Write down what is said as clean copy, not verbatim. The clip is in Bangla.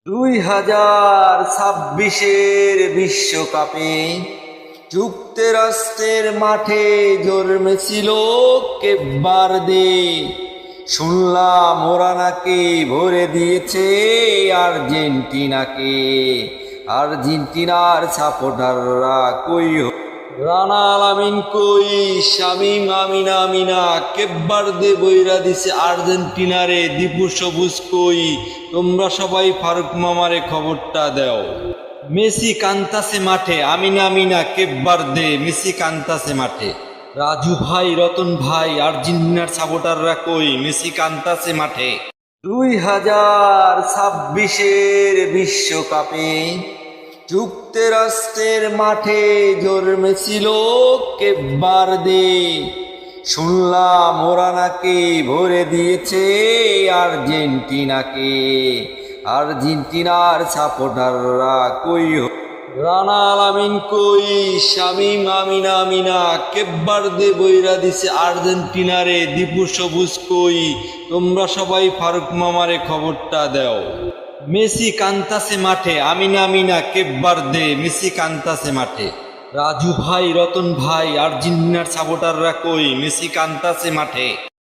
2026-এর বিশ্বকাপে যুক্তরাষ্ট্রের মাঠে জন্মেছিল কেপ ভার্দে। শুনলাম ওরা নাকি ভরে দিয়েছে আর্জেন্টিনাকে। আর্জেন্টিনার সাপোর্টাররা কই, রানা আলামিন কই, শামিম আমিনা কেপ ভার্দে বইরা দিছে আর্জেন্টিনারে। দীপু সবুজ কই, তোমরা সবাই ফারুক মামারে খবরটা দাও। মেসি কান্তাসে মাঠে, আমিনা কেপ ভার্দে, মেসি কান্তাসে মাঠে। রাজু ভাই, রতন ভাই, আর্জেন্টিনার সাপোর্টাররা কই, মেসি কান্তাসে মাঠে। 2026-এর বিশ্বকাপে যুক্তরাষ্ট্রের মাঠে জন্মেছিল কেপ ভার্দে। শুনলাম ওরা নাকি ভরে দিয়েছে আর্জেন্টিনাকে। আর্জেন্টিনার সাপোর্টাররা কই, রানা আলামিন কই, শামিম আমিনা কেপ ভার্দে বইরা দিছে আর্জেন্টিনারে। দীপু সবুজ কই, তোমরা সবাই ফারুক মামারে খবরটা দাও। মেসি কান্তাসে মাঠে, আমিনা কেপ ভার্দে, মেসি কান্তাসে মাঠে। রাজু ভাই, রতন ভাই, আর্জেন্টিনার সাপোর্টাররা কই, মেসি কান্তাসে মাঠে।